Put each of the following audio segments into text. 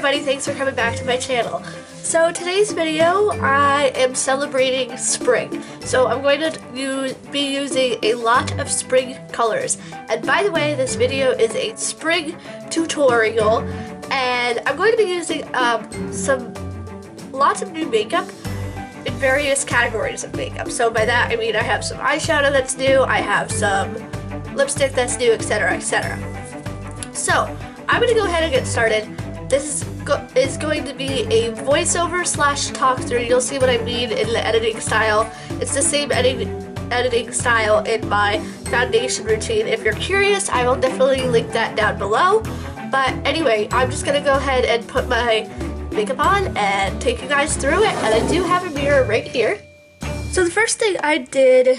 everybody, thanks for coming back to my channel. So today's video, I am celebrating spring. So I'm going to be using a lot of spring colors. And by the way, this video is a spring tutorial. And I'm going to be using lots of new makeup in various categories of makeup. So by that I mean I have some eyeshadow that's new, I have some lipstick that's new, etc, etc. So I'm going to go ahead and get started. This is going to be a voiceover slash talk through. You'll see what I mean in the editing style. It's the same editing style in my foundation routine. If you're curious, I will definitely link that down below. But anyway, I'm just going to go ahead and put my makeup on and take you guys through it. And I do have a mirror right here. So the first thing I did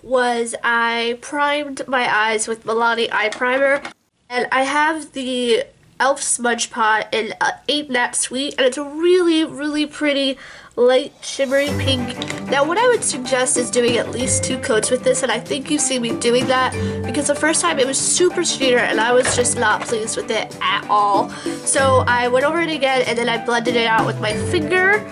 was I primed my eyes with Milani eye primer. And I have the e.l.f. Smudge Pot in Ain't That Sweet, and it's a really, really pretty light shimmery pink. Now what I would suggest is doing at least 2 coats with this, and I think you see me doing that because the first time it was super sheer and I was just not pleased with it at all. So I went over it again and then I blended it out with my finger.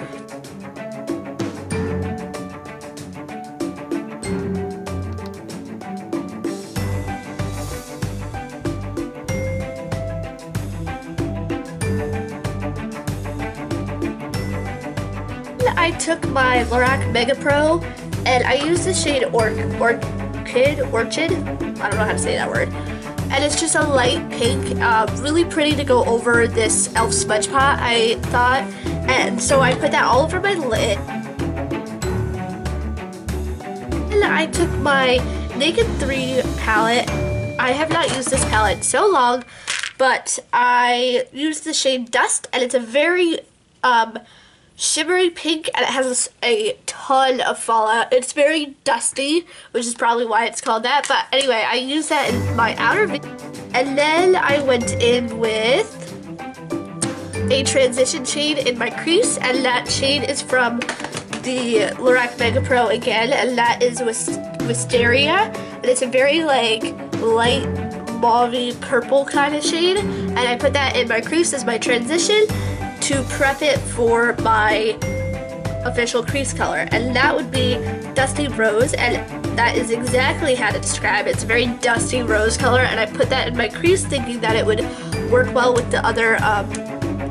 I took my Lorac Mega Pro and I used the shade Orchid, I don't know how to say that word, and it's just a light pink, really pretty to go over this e.l.f. Smudge Pot, I thought, and so I put that all over my lid. And I took my Naked 3 palette. I have not used this palette in so long, but I used the shade Dust, and it's a very shimmery pink, and it has a ton of fallout. It's very dusty, which is probably why it's called that, but anyway, I used that in my outer video. And then I went in with a transition shade in my crease, and that shade is from the Lorac Mega Pro again, and that is Wisteria, and it's a very like light mauve purple kind of shade, and I put that in my crease as my transition to prep it for my official crease color, and that would be Dusty Rose, and that is exactly how to describe it. It's a very dusty rose color, and I put that in my crease thinking that it would work well with the other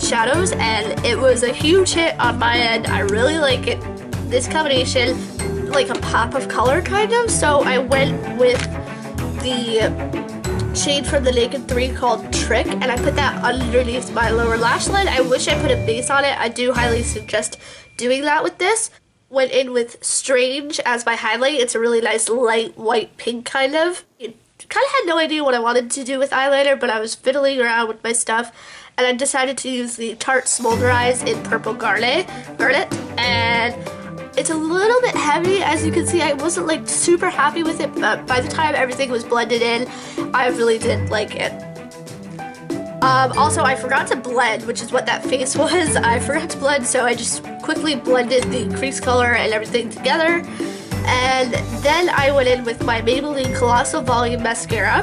shadows, and it was a huge hit on my end. I really like it, this combination, like a pop of color kind of, so I went with the shade from the Naked 3 called Trick, and I put that underneath my lower lash line. I wish I put a base on it. I do highly suggest doing that with this. Went in with Strange as my highlight. It's a really nice light white pink kind of. I kind of had no idea what I wanted to do with eyeliner, but I was fiddling around with my stuff, and I decided to use the Tarte Smolder eyes in Purple Garnet, and it's a little bit heavy, as you can see. I wasn't like super happy with it, but by the time everything was blended in, I really did like it. Also, I forgot to blend, which is what that face was. I forgot to blend, so I just quickly blended the crease color and everything together. And then I went in with my Maybelline Colossal Volume Mascara.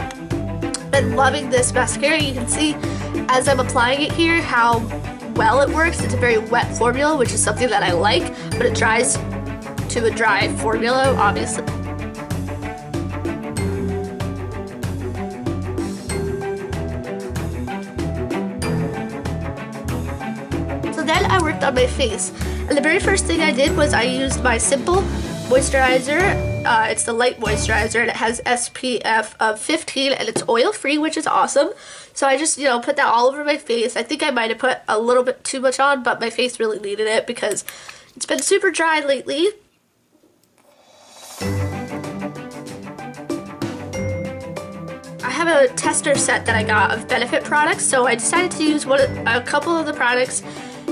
Been loving this mascara. You can see as I'm applying it here how well it works. It's a very wet formula, which is something that I like, but it dries to a dry formula, obviously. So then I worked on my face, and the very first thing I did was I used my Simple Moisturizer. It's the light moisturizer, and it has SPF of 15, and it's oil-free, which is awesome. So I just, put that all over my face. I think I might have put a little bit too much on, but my face really needed it because it's been super dry lately. I have a tester set that I got of Benefit products, so I decided to use a couple of the products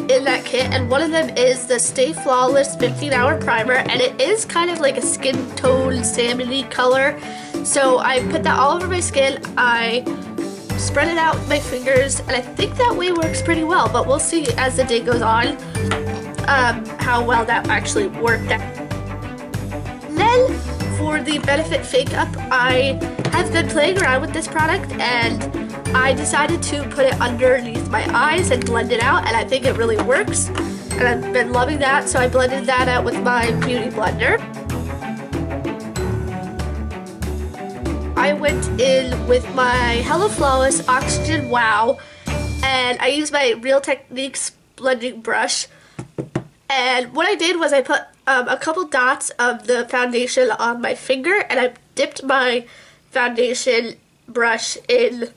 in that kit, and one of them is the Stay Flawless 15-Hour Primer, and it is kind of like a skin tone salmony color. So I put that all over my skin. I spread it out with my fingers, and I think that way works pretty well, but we'll see as the day goes on how well that actually worked out. Then for the Benefit Fake Up, I have been playing around with this product and I decided to put it underneath my eyes and blend it out, and I think it really works. And I've been loving that, so I blended that out with my beauty blender. I went in with my Hello Flawless Oxgyen Wow, and I used my Real Techniques blending brush. And what I did was I put a couple dots of the foundation on my finger, and I dipped my foundation brush in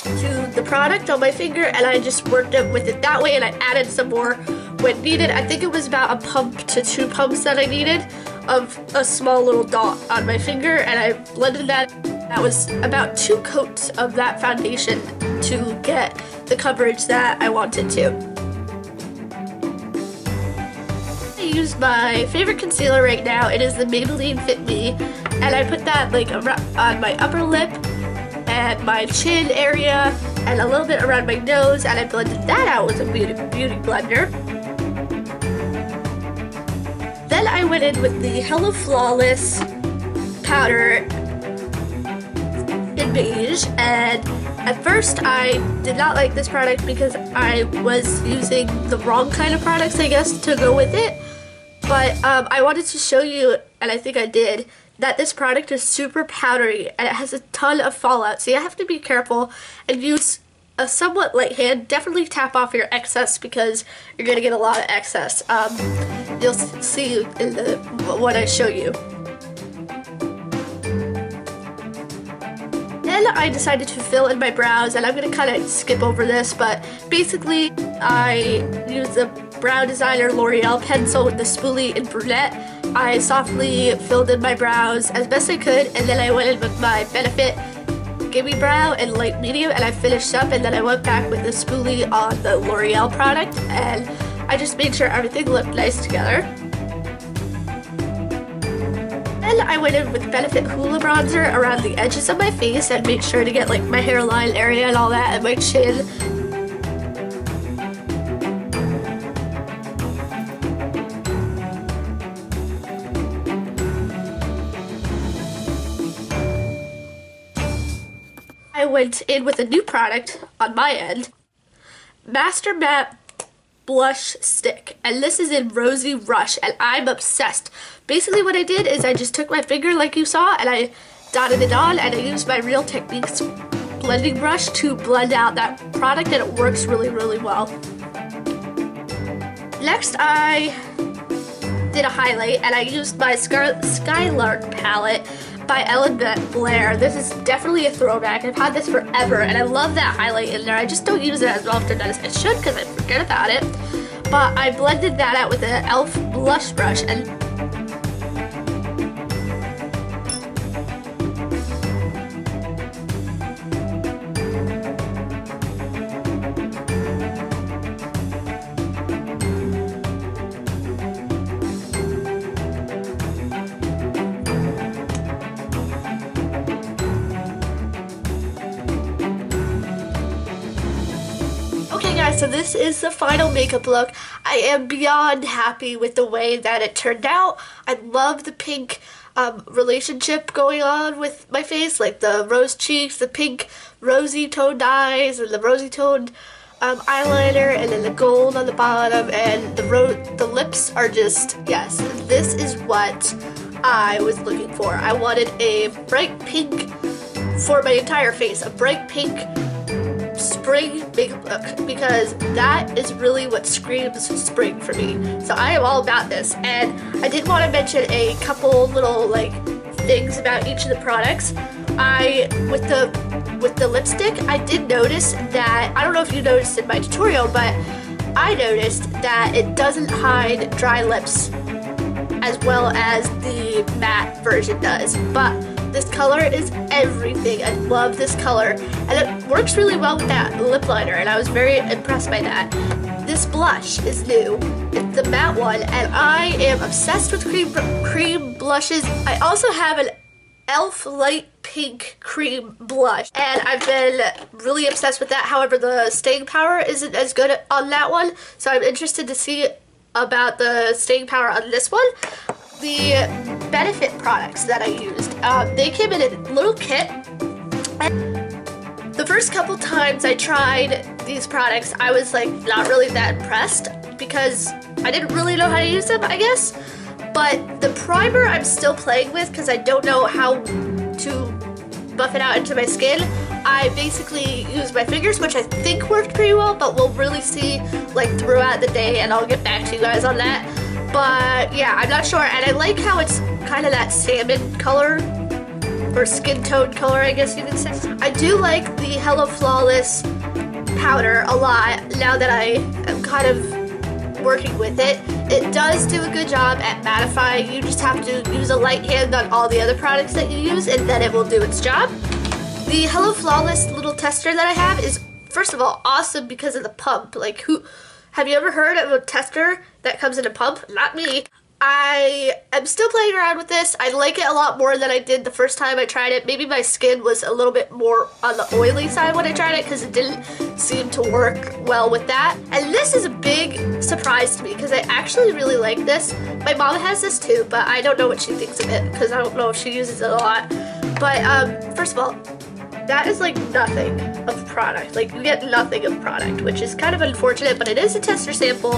to the product on my finger, and I just worked it with it that way, and I added some more when needed. I think it was about a pump to 2 pumps that I needed of a small little dot on my finger, and I blended that. That was about 2 coats of that foundation to get the coverage that I wanted to. I used my favorite concealer right now. It is the Maybelline Fit Me, and I put that like on my upper lip and my chin area and a little bit around my nose, and I blended that out with a beauty blender. Then I went in with the Hello Flawless powder in Beige, and at first I did not like this product because I was using the wrong kind of products, I guess, to go with it. But I wanted to show you, and I think I did, that this product is super powdery and it has a ton of fallout, so you have to be careful and use a somewhat light hand. Definitely tap off your excess because you're going to get a lot of excess. You'll see in what I show you. Then I decided to fill in my brows, and I'm going to kind of skip over this, but basically I used the brow designer L'Oreal pencil with the spoolie in brunette. I softly filled in my brows as best I could, and then I went in with my Benefit Gimme Brow in light medium, and I finished up, and then I went back with the spoolie on the L'Oreal product, and I just made sure everything looked nice together. Then I went in with Benefit Hoola Bronzer around the edges of my face and made sure to get like my hairline area and all that, and my chin. I went in with a new product on my end, Master Matte Blush Stick, and this is in Rosy Rush, and I'm obsessed. Basically what I did is I just took my finger like you saw, and I dotted it on, and I used my Real Techniques blending brush to blend out that product, and it works really, really well. Next I did a highlight, and I used my Skylark palette by Ellen Blair. This is definitely a throwback. I've had this forever, and I love that highlight in there. I just don't use it as often as I should because I forget about it. But I blended that out with an e.l.f. blush brush, and so this is the final makeup look. I am beyond happy with the way that it turned out. I love the pink relationship going on with my face, like the rose cheeks, the pink rosy toned eyes, and the rosy toned eyeliner, and then the gold on the bottom, and the lips are just, yes, this is what I was looking for. I wanted a bright pink for my entire face, a bright pink spring makeup look, because that is really what screams spring for me. So I am all about this, and I did want to mention a couple little like things about each of the products. With the lipstick, I did notice that, I don't know if you noticed in my tutorial, but I noticed that it doesn't hide dry lips as well as the matte version does, but this color is everything. I love this color, and it works really well with that lip liner, and I was very impressed by that. This blush is new. It's the matte one, and I am obsessed with cream blushes. I also have an e.l.f. light pink cream blush, and I've been really obsessed with that. However, the staying power isn't as good on that one, so I'm interested to see about the staying power on this one. The Benefit products that I used. They came in a little kit. The first couple times I tried these products, I was like not really that impressed because I didn't really know how to use them, I guess. But the primer I'm still playing with because I don't know how to buff it out into my skin. I basically used my fingers, which I think worked pretty well, but we'll really see like throughout the day, and I'll get back to you guys on that. But yeah, I'm not sure, and I like how it's kind of that salmon color, or skin tone color, I guess you could say. I do like the Hello Flawless powder a lot now that I am kind of working with it. It does do a good job at mattifying. You just have to use a light hand on all the other products that you use, and then it will do its job. The Hello Flawless little tester that I have is, first of all, awesome because of the pump. Like, have you ever heard of a tester that comes in a pump? Not me. I am still playing around with this. I like it a lot more than I did the first time I tried it. Maybe my skin was a little bit more on the oily side when I tried it because it didn't seem to work well with that. And this is a big surprise to me because I actually really like this. My mom has this too, but I don't know what she thinks of it because I don't know if she uses it a lot. But first of all, that is like nothing of product. Like, you get nothing of product, which is kind of unfortunate, but it is a tester sample.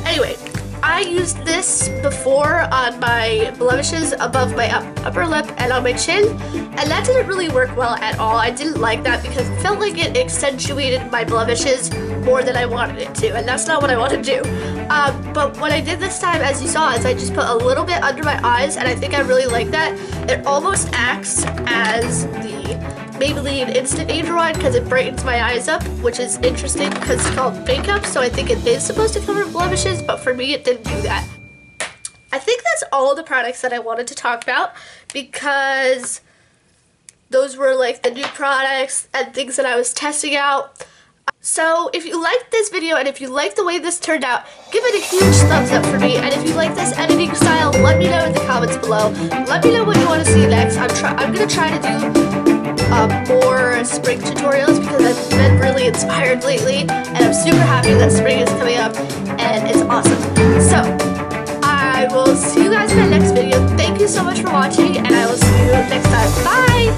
Anyway, I used this before on my blemishes above my upper lip and on my chin, and that didn't really work well at all. I didn't like that because it felt like it accentuated my blemishes more than I wanted it to, and that's not what I want to do. But what I did this time, as you saw, is I just put a little bit under my eyes, and I think I really like that. It almost acts as the Maybelline Instant Age Rewind because it brightens my eyes up, which is interesting because it's called makeup, so I think it is supposed to cover blemishes, but for me it didn't do that. I think that's all the products that I wanted to talk about because those were like the new products and things that I was testing out. So if you liked this video and if you like the way this turned out, give it a huge thumbs up for me. And if you like this editing style, let me know in the comments below. Let me know what you want to see next. I'm going to try to do more spring tutorials because I've been really inspired lately, and I'm super happy that spring is coming up and it's awesome. So I will see you guys in my next video. Thank you so much for watching, and I will see you next time. Bye!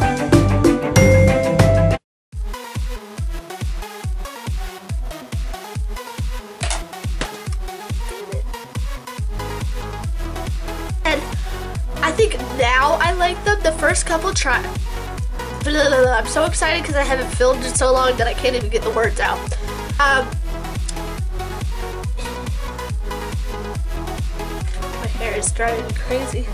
And I think now I like them. The first couple I'm so excited because I haven't filmed in so long that I can't even get the words out. My hair is driving me crazy.